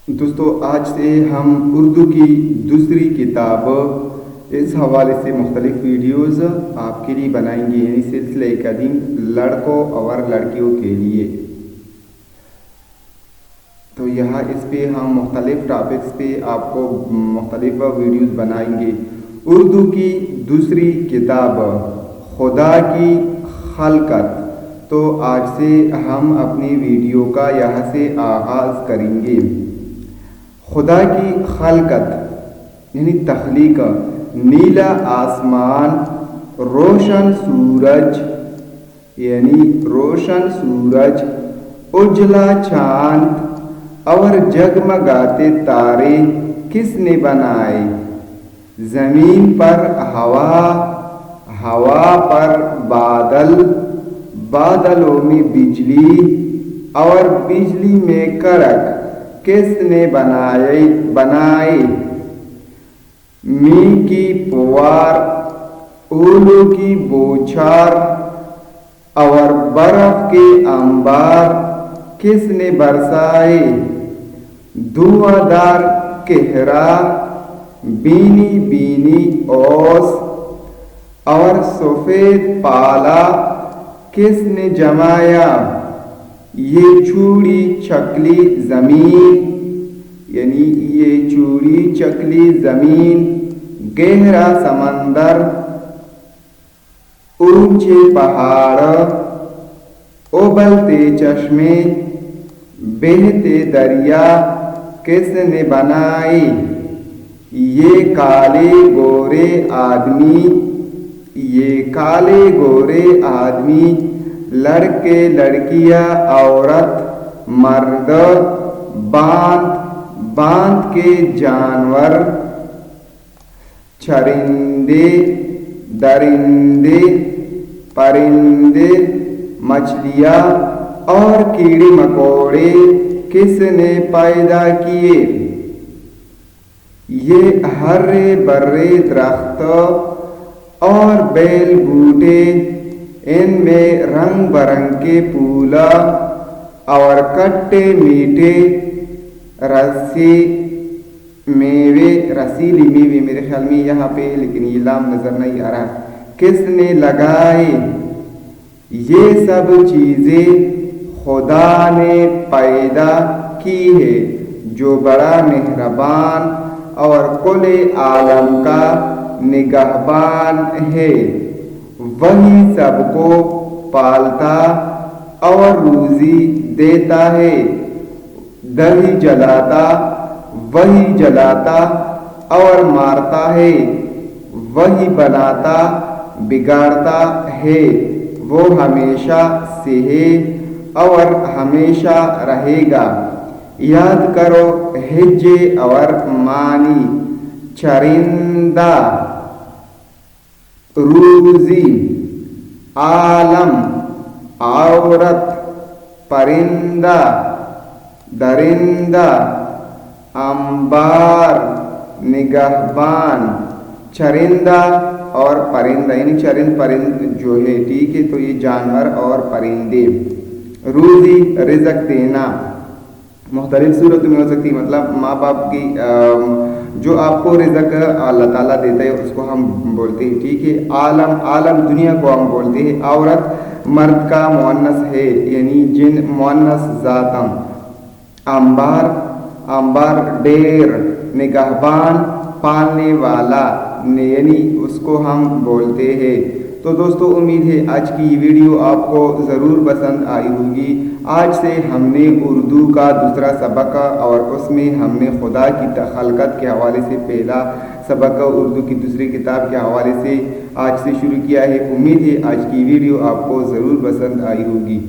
دوستو آج سے ہم اردو کی دوسری کتاب اس حوالے سے مختلف ویڈیوز آپ کے لیے بنائیں گے، یعنی سلسلہ قدیم لڑکوں اور لڑکیوں کے لیے۔ تو یہاں اس پہ ہم مختلف ٹاپکس پہ آپ کو مختلف ویڈیوز بنائیں گے۔ اردو کی دوسری کتاب خدا کی خلقت۔ تو آج سے ہم اپنی ویڈیو کا یہاں سے آغاز کریں گے۔ خدا کی خلقت یعنی تخلیق، نیلا آسمان، روشن سورج یعنی روشن سورج، اجلا چاند اور جگمگاتے تارے کس نے بنائے؟ زمین پر ہوا، ہوا پر بادل، بادلوں میں بجلی اور بجلی میں کڑک کس نے بنائے؟ می کی پوار، اولو کی بوچھار اور برف کے انبار کس نے برسائے؟ دھواں دار کہرا، بینی بینی اوس اور سفید پالا کس نے جمایا؟ یہ چوڑی چکلی زمین یعنی یہ چوڑی چکلی زمین، گہرا سمندر، اونچے پہاڑ، ابلتے چشمے، بہتے دریا کس نے بنائے؟ یہ کالے گورے آدمی، یہ کالے گورے آدمی، لڑکے لڑکیاں، عورت مرد، باندھ باندھ کے جانور، چرندے درندے، پرندے، مچھلیاں اور کیڑے مکوڑے کس نے پیدا کیے؟ یہ ہرے برے درخت اور بیل بوٹے، ان میں رنگ برنگ کے پھول اور کٹے میٹھے رسی میوے، رسیلی میوے میرے خیال میں یہاں پہ لیکن یہ لام نظر نہیں آ رہا، کس نے لگائے؟ یہ سب چیزیں خدا نے پیدا کی ہے جو بڑا مہربان اور کل عالم کا نگہبان ہے۔ وہی سب کو پالتا اور روزی دیتا ہے، دہی جلاتا، وہی جلاتا اور مارتا ہے، وہی بناتا بگاڑتا ہے، وہ ہمیشہ سے ہے اور ہمیشہ رہے گا۔ یاد کرو ہجے اور معنی، چرندہ، روزی، عالم، عورت، پرندہ، درندہ، انبار، نگہبان، چرندہ اور پرندہ یعنی چرند پرند جو ہے، ٹھیک ہے، تو یہ جانور اور پرندے۔ روزی رزق دینا مختلف صورتوں میں ہو سکتی ہے، مطلب ماں باپ کی جو آپ کو رزق اللہ تعالیٰ دیتا ہے اس کو ہم بولتے ہیں، ٹھیک ہے۔ عالم، عالم دنیا کو ہم بولتے ہیں۔ عورت مرد کا مؤنث ہے یعنی جن مؤنث ذاتم۔ انبار، انبار ڈیر، نگہبان پالنے والا یعنی اس کو ہم بولتے ہیں۔ تو دوستو امید ہے آج کی یہ ویڈیو آپ کو ضرور پسند آئی ہوگی۔ آج سے ہم نے اردو کا دوسرا سبق اور اس میں ہم نے خدا کی خلقت کے حوالے سے پہلا سبق اردو کی دوسری کتاب کے حوالے سے آج سے شروع کیا ہے۔ امید ہے آج کی ویڈیو آپ کو ضرور پسند آئی ہوگی۔